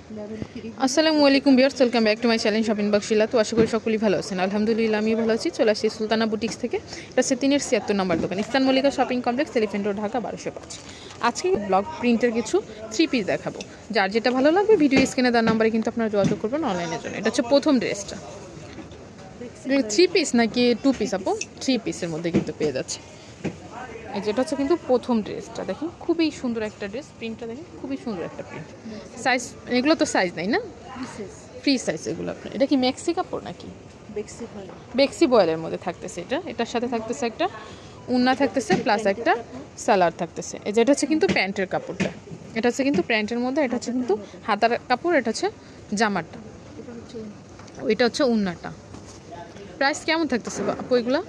আসসালামু আলাইকুম viewers, welcome back to my channel shopping বক্সিলা। তো আশা করি সকলেই ভালো আছেন। আলহামদুলিল্লাহ আমি ভালো আছি। চলে আসছি সুলতানা বুটিক্স থেকে। এটা হচ্ছে 376 নম্বর দোকান, ইস্তান মল্লিকা shopping complex, elephant road, Dhaka 1205। আজকে ব্লক প্রিন্টের কিছু 3 পিস দেখাবো। যার যেটা ভালো লাগবে ভিডিও স্ক্রিনে দেওয়ার নাম্বারে কিন্তু আপনারা যোগাযোগ করবেন অনলাইনের জন্য। এটা হচ্ছে প্রথম ড্রেসটা। 3 পিস নাকি 2 পিস আপু? 3 পিসের মধ্যে কিন্তু পেয়ে যাচ্ছে। এই যেটা হচ্ছে কিন্তু প্রথম ড্রেসটা, দেখেন খুবই সুন্দর একটা ড্রেস। প্রিন্টটা দেখেন খুবই সুন্দর একটা প্রিন্ট। সাইজ এগুলো তো সাইজ নাই না, ফ্রি সাইজ এগুলো আপনার। এটা কি মেক্সি কাপড় নাকি? বেক্সি বয়েলের মধ্যে থাকতেছে এটা। এটার সাথে থাকতেছে একটা উন্না থাকতেছে, প্লাস একটা সালোয়ার থাকতেছে। এই যেটা হচ্ছে কিন্তু প্যান্টের কাপড়টা। এটা হচ্ছে কিন্তু প্যান্টের মধ্যে, এটা হচ্ছে কিন্তু হাতার কাপড়, এটা হচ্ছে জামাটা, ওইটা হচ্ছে উন্নাটা। প্রাইস কেমন থাকতেছে আপু এগুলো?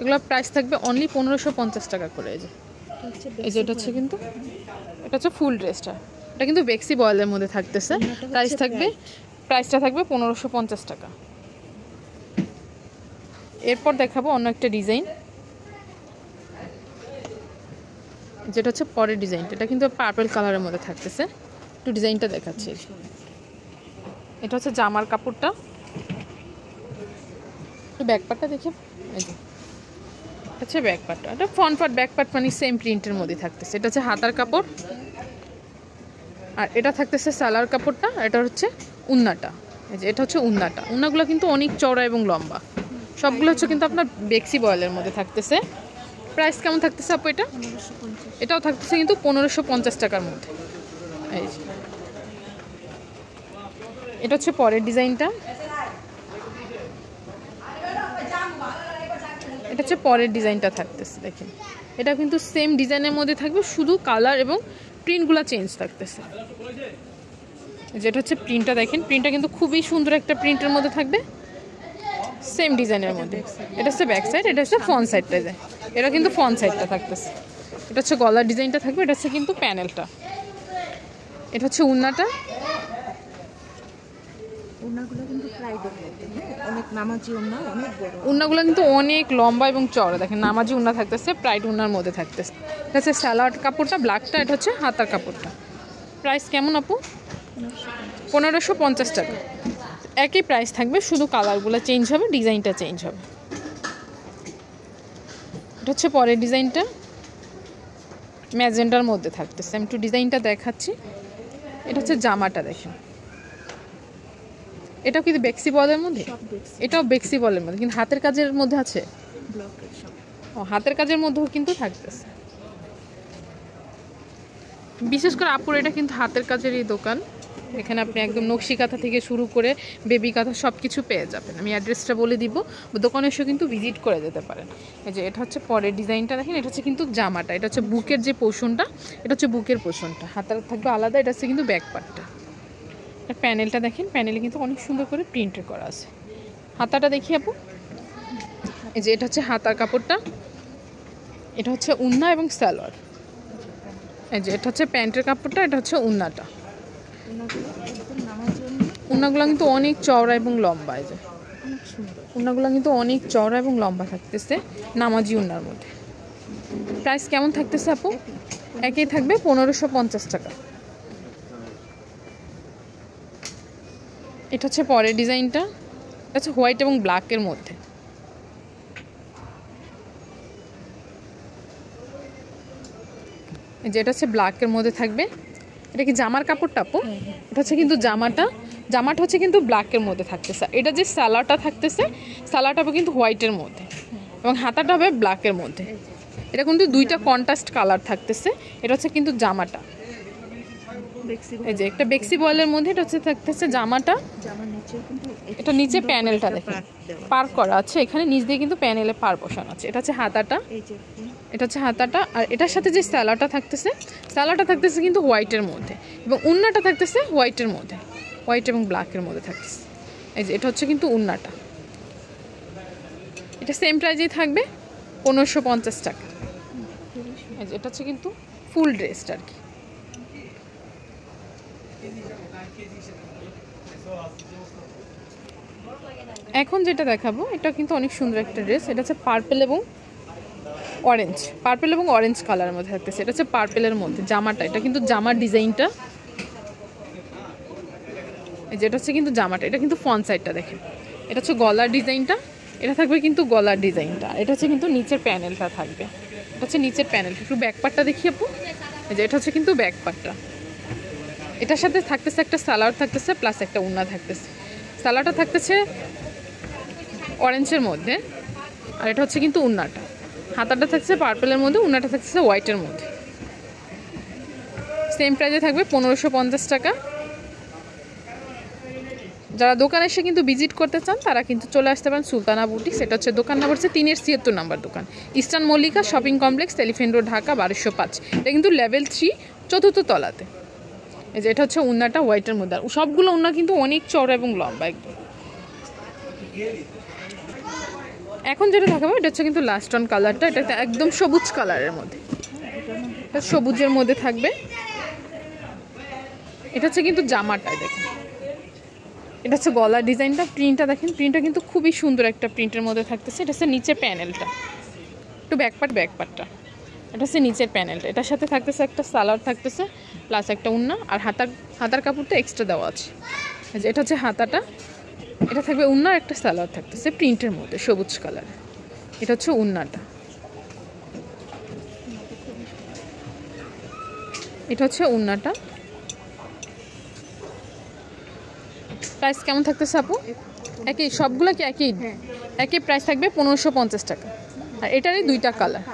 এগুলো প্রাইস থাকবে অনলি 1550 টাকা করে। এই যে এটা হচ্ছে কিন্তু এটা হচ্ছে ফুল ড্রেসটা। এটা কিন্তু বেক্সি বয়েলের মধ্যে থাকতেছে। প্রাইসটা থাকবে 1550 টাকা। এরপর দেখাবো অন্য একটা ডিজাইন, যেটা হচ্ছে পরের ডিজাইনটা। এটা কিন্তু পার্পল কালারের মধ্যে থাকতেছে। একটু ডিজাইনটা দেখাচ্ছি। এটা হচ্ছে জামার কাপড়টা, একটু ব্যাক পার্টটা দেখে। এই যে হচ্ছে ব্যাক পার্টটা, এটা ফ্রন্ট পার্ট ব্যাক পার্ট মানে সেম প্রিন্টের মধ্যে থাকতেছে। এটা হচ্ছে হাতার কাপড়, আর এটা থাকতেছে সালোয়ার কাপড়টা। এটা হচ্ছে উন্নাটা। এই যে এটা হচ্ছে উন্নাটা। উন্নাগুলো কিন্তু অনেক চওড়া এবং লম্বা। সবগুলো হচ্ছে কিন্তু আপনার বেক্সি বয়েলের মধ্যে থাকতেছে। প্রাইস কেমন থাকতেছে আপু এটা? এটাও থাকতেছে কিন্তু 1550 টাকার মধ্যে। এই যে এটা হচ্ছে পরের ডিজাইনটা। এটা হচ্ছে পরের ডিজাইনটা থাকতেছে, দেখেন এটা কিন্তু সেম ডিজাইনের মধ্যে থাকবে, শুধু কালার এবং প্রিন্টগুলো চেঞ্জ থাকতেছে। যেটা হচ্ছে প্রিন্টটা দেখেন, প্রিন্টটা কিন্তু খুবই সুন্দর একটা প্রিন্টের মধ্যে থাকবে, সেম ডিজাইনের মধ্যে। এটা হচ্ছে ব্যাক সাইড, এটা হচ্ছে ফ্রন্ট সাইডটা যায়। এটা কিন্তু ফ্রন্ট সাইডটা থাকতেছে। এটা হচ্ছে গলার ডিজাইনটা থাকবে, এটা হচ্ছে কিন্তু প্যানেলটা। এটা হচ্ছে উন্নাটা। উন্নাগুলো কিন্তু অনেক লম্বা এবং চওড়া, দেখেন নামাজি উন্না থাকতেছে, প্রাইড উন্নার মধ্যে থাকতেছে। এটা হচ্ছে সালোয়ার কাপড়টা ব্ল্যাকটা, এটা হচ্ছে হাতার কাপড়টা। প্রাইস কেমন আপু? 1550 টাকা। একই প্রাইস থাকবে, শুধু কালারগুলো চেঞ্জ হবে, ডিজাইনটা চেঞ্জ হবে। এটা হচ্ছে পরের ডিজাইনটা, ম্যাজেন্ডার মধ্যে থাকতেছে। আমি একটু ডিজাইনটা দেখাচ্ছি। এটা হচ্ছে জামাটা, দেখেন এটাও কিন্তু বেক্সি বলের মধ্যে, এটাও বেক্সি বলের মধ্যে, কিন্তু হাতের কাজের মধ্যে আছে। ও হাতের কাজের মধ্যেও কিন্তু থাকতেছে। বিশেষ করে আপুর এটা কিন্তু হাতের কাজেরই দোকান। এখানে আপনি একদম নকশি কাঁথা থেকে শুরু করে বেবি কাঁথা সব কিছু পেয়ে যাবেন। আমি অ্যাড্রেসটা বলে দিব, দোকানে এসে কিন্তু ভিজিট করে যেতে পারেন। এই যে এটা হচ্ছে পরের ডিজাইনটা, দেখেন এটা হচ্ছে কিন্তু জামাটা। এটা হচ্ছে বুকের যে পোর্শনটা, এটা হচ্ছে বুকের পোর্শনটা, হাতার থাকবে আলাদা। এটা হচ্ছে কিন্তু ব্যাক পার্টটা। প্যানেলটা দেখেন, প্যানেলে কিন্তু অনেক সুন্দর করে প্রিন্টের করা আছে। হাতাটা দেখি আপু। এই যে এটা হচ্ছে হাতার কাপড়টা, এটা হচ্ছে উন্না এবং সালোয়ার। এই যে এটা হচ্ছে প্যান্টের কাপড়টা, এটা হচ্ছে উন্নাটা। উন্নাগুলো কিন্তু অনেক চওড়া এবং লম্বা। এই যে উন্নাগুলো কিন্তু অনেক চওড়া এবং লম্বা থাকতেছে, নামাজি উন্নার মধ্যে। প্রাইস কেমন থাকতেছে আপু? একই থাকবে 1550 টাকা। এটা হচ্ছে পরের ডিজাইনটা, এটা হচ্ছে হোয়াইট এবং ব্ল্যাকের মধ্যে। যেটা হচ্ছে ব্ল্যাকের মধ্যে থাকবে। এটা কি জামার কাপড়টা আপু? এটা হচ্ছে কিন্তু জামাটা হচ্ছে কিন্তু ব্ল্যাকের মধ্যে থাকতেছে। এটা যে সালোয়ারটা থাকতেছে, সালোয়ারটা হবে কিন্তু হোয়াইটের মধ্যে এবং হাতাটা হবে ব্ল্যাকের মধ্যে। এটা কিন্তু দুইটা কন্ট্রাস্ট কালার থাকতেছে। এটা হচ্ছে কিন্তু জামাটা, এই যে একটা বেক্সি বয়েলের মধ্যে। এটা হচ্ছে থাকতেছে জামাটা, এটা নিচে প্যানেলটা দেখেন পার করা আছে, এখানে নিচ দিয়ে কিন্তু প্যানেলে পার বসানো আছে। এটা হচ্ছে হাতাটা, এটা হচ্ছে হাতাটা। আর এটার সাথে যে সালোয়ারটা থাকতেছে কিন্তু হোয়াইটের মধ্যে, এবং উন্নাটা থাকতেছে হোয়াইটের মধ্যে, হোয়াইট এবং ব্ল্যাকের মধ্যে থাকতেছে। এই যে এটা হচ্ছে কিন্তু উন্নাটা। এটা সেম প্রাইজেই থাকবে 1550 টাকা। এই যে এটা হচ্ছে কিন্তু ফুল ড্রেসটা আর কি। এখন যেটা দেখাবো এটা কিন্তু অনেক সুন্দর একটা ড্রেস। এটা হচ্ছে পার্পল এবং অরেঞ্জ কালারের মধ্যে থাকতেছে। এটা হচ্ছে পার্পলের মধ্যে জামাটা। এটা কিন্তু জামার ডিজাইনটা যেটা হচ্ছে কিন্তু জামাটা, এটা কিন্তু ফ্রন্ট সাইডটা দেখেন, এটা হচ্ছে গলার ডিজাইনটা, এটা থাকবে কিন্তু গলার ডিজাইনটা, এটা হচ্ছে কিন্তু নিচের প্যানেলটা থাকবে, এটা হচ্ছে নিচের প্যানেলটা। একটু ব্যাক পার্টটা দেখি আপু, এই যে এটা হচ্ছে কিন্তু ব্যাক পার্টটা। এটার সাথে থাকতেছে একটা সালোয়ার থাকতেছে প্লাস একটা ওড়না থাকতেছে। সালোয়ারটা থাকতেছে অরেঞ্জের মধ্যে, আর এটা হচ্ছে কিন্তু ওড়নাটা। হাতাটা থাকছে পার্পেলের মধ্যে, ওড়নাটা থাকছে হোয়াইটের মধ্যে। সেম প্রাইসে থাকবে 1550 টাকা। যারা দোকানে এসে কিন্তু ভিজিট করতে চান তারা কিন্তু চলে আসতে পারেন সুলতানা বুটিক্স। এটা হচ্ছে দোকান নাম্বার হচ্ছে 3-76 নাম্বার দোকান, eastern Mallika shopping complex, elephant road, Dhaka 1205। এটা কিন্তু লেভেল 3 চতুর্থ তলাতে। এই যে এটা হচ্ছে ওড়নাটা হোয়াইটের মধ্যে, আর সবগুলো ওড়না কিন্তু অনেক চওড়া এবং লম্বা একদম। এখন যেটা দেখাবো এটা হচ্ছে কিন্তু লাস্ট অন কালারটা, এটা একদম সবুজ কালারের মধ্যে, এটা সবুজের মধ্যে থাকবে। এটা হচ্ছে কিন্তু জামাটাই দেখুন, এটা হচ্ছে গলার ডিজাইনটা, প্রিন্টটা দেখেন, প্রিন্টটা কিন্তু খুবই সুন্দর একটা প্রিন্টের মধ্যে থাকতেছে। এটা হচ্ছে নিচে প্যানেলটা, একটু ব্যাকপার্টটা, এটা হচ্ছে নিচের প্যানেলটা। এটার সাথে থাকতেছে একটা সালোয়ার থাকতেছে প্লাস একটা ওড়না, আর হাতার কাপড়টা এক্সট্রা দেওয়া আছে। এটা হচ্ছে হাতাটা, এটা থাকবে ওড়না, একটা সালোয়ার থাকতেছে প্রিন্টের মধ্যে সবুজ কালার। এটা হচ্ছে ওড়নাটা, এটা হচ্ছে ওড়নাটা। প্রাইস কেমন থাকতেছে আপু? একই সবগুলো কি একই প্রাইস থাকবে 1550 টাকা। আর এটারই দুইটা কালার,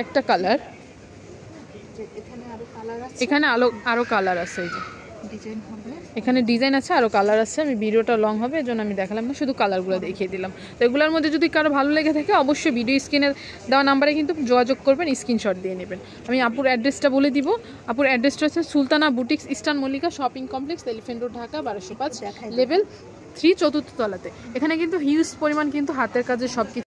একটা কালার, এখানে আরো কালার আছে, এই যে এখানে ডিজাইন আছে, আরও কালার আছে। আমি ভিডিওটা লং হবে এজন্য আমি দেখালাম না, শুধু কালারগুলো দেখিয়ে দিলাম। তো এগুলোর মধ্যে যদি কারো ভালো লেগে থাকে অবশ্যই ভিডিও স্ক্রিনে দেওয়া নাম্বারে কিন্তু যোগাযোগ করবেন, স্ক্রিনশট দিয়ে নেবেন। আমি আপুর অ্যাড্রেসটা বলে দিব। আপুর অ্যাড্রেসটা হচ্ছে Sultana boutiques, eastern Mallika shopping complex, elephant road, Dhaka 1205, level 3 চতুর্থ তলাতে। এখানে কিন্তু হিউজ পরিমাণ কিন্তু হাতের কাজে সব